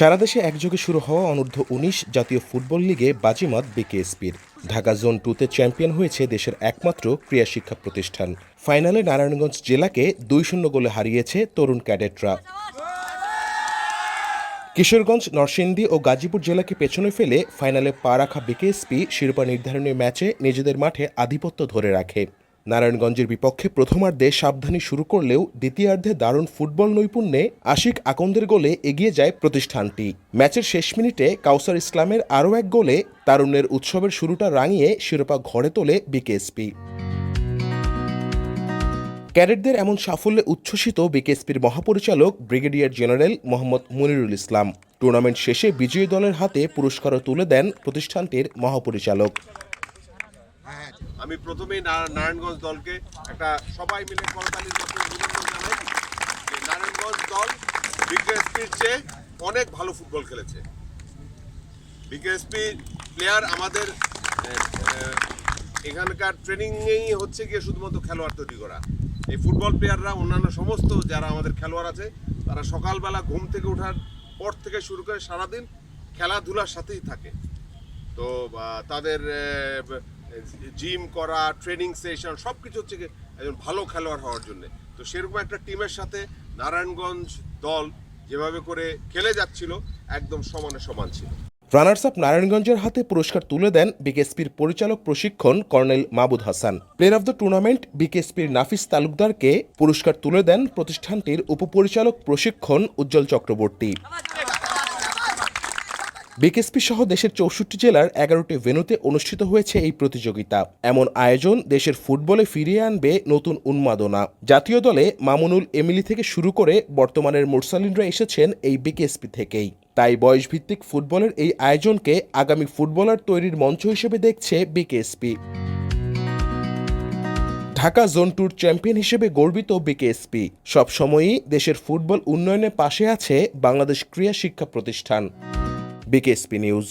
সারা দেশে একযোগে শুরু হওয়া অনূর্ধ্ব-১৯ জাতীয় ফুটবল লিগে বাজিমাত বিকেএসপির। ঢাকা জোন 2-তে চ্যাম্পিয়ন হয়েছে দেশের একমাত্র ক্রীড়া শিক্ষা প্রতিষ্ঠান। ফাইনালে নারায়ণগঞ্জ জেলাকে ২-০ গোলে হারিয়েছে তরুণ ক্যাডেটরা। কিশোরগঞ্জ, নরসিংদী ও গাজীপুর জেলাকে পেছনে ফেলে ফাইনালে পা রাখা বিকেএসপি শিরোপা নির্ধারণী ম্যাচে নিজেদের মাঠে আধিপত্য ধরে রাখে। নারায়ণগঞ্জের বিপক্ষে প্রথমার্ধে সাবধানী শুরু করলেও দ্বিতীয়ার্ধে দারুণ ফুটবল নৈপুণ্যে আশিক আকন্দের গোলে এগিয়ে যায় প্রতিষ্ঠানটি। ম্যাচের শেষ মিনিটে কাউসার ইসলামের আরও এক গোলে তারুণ্যের উৎসবের শুরুটা রাঙিয়ে শিরোপা ঘরে তোলে বিকেএসপি। ক্যাডেটদের এমন সাফল্যে উচ্ছ্বসিত বিকেএসপির মহাপরিচালক ব্রিগেডিয়ার জেনারেল মোহাম্মদ মনিরুল ইসলাম। টুর্নামেন্ট শেষে বিজয়ী দলের হাতে পুরস্কারও তুলে দেন প্রতিষ্ঠানটির মহাপরিচালক। আমি প্রথমেই নারায়ণগঞ্জ দলকে একটা সবাই মিলে করতালির মাধ্যমে অভিনন্দন জানাই যে নারায়ণগঞ্জ দল বিকেএসপির চেয়ে অনেক ভালো ফুটবল খেলেছে। বিকেএসপি প্লেয়ার আমাদের এখানকার ট্রেনিংয়েই হচ্ছে গিয়ে শুধুমাত্র খেলোয়াড় তৈরি করা। এই ফুটবল প্লেয়াররা অন্যান্য সমস্ত যারা আমাদের খেলোয়াড় আছে তারা সকালবেলা ঘুম থেকে ওঠার পর থেকে শুরু করে সারাদিন খেলাধুলার সাথেই থাকে। তো তাদের জিম করা, ট্রেনিং সেশন সব কিছু হচ্ছে একজন ভালো খেলোয়াড় হওয়ার জন্য। তো সেরকম একটা টিমের সাথে নারায়ণগঞ্জ দল যেভাবে করে খেলে যাচ্ছিল একদম সমানে সমান ছিল। রানার্স আপ নারায়ণগঞ্জের হাতে পুরস্কার তুলে দেন বিকেএসপির পরিচালক প্রশিক্ষণ colonel Mahbud Hasan. Player of the tournament বিকেএসপির নাফিস তালুকদারকে পুরস্কার তুলে দেন প্রতিষ্ঠানটির উপপরিচালক প্রশিক্ষণ উজ্জ্বল চক্রবর্তী। বিকেএসপি সহ দেশের ৬৪ জেলার ১১টি ভেন্যুতে অনুষ্ঠিত হয়েছে এই প্রতিযোগিতা। এমন আয়োজন দেশের ফুটবলে ফিরিয়ে আনবে নতুন উন্মাদনা। জাতীয় দলে মামুনুল এমিলি থেকে শুরু করে বর্তমানের মুরসালিনরা এসেছেন এই বিকেএসপি থেকেই। তাই বয়সভিত্তিক ফুটবলের এই আয়োজনকে আগামী ফুটবলার তৈরির মঞ্চ হিসেবে দেখছে বিকেএসপি। ঢাকা জোন 2 চ্যাম্পিয়ন হিসেবে গর্বিত বিকেএসপি। সবসময়ই দেশের ফুটবল উন্নয়নের পাশে আছে বাংলাদেশ ক্রীড়া শিক্ষা প্রতিষ্ঠান। BKSP news.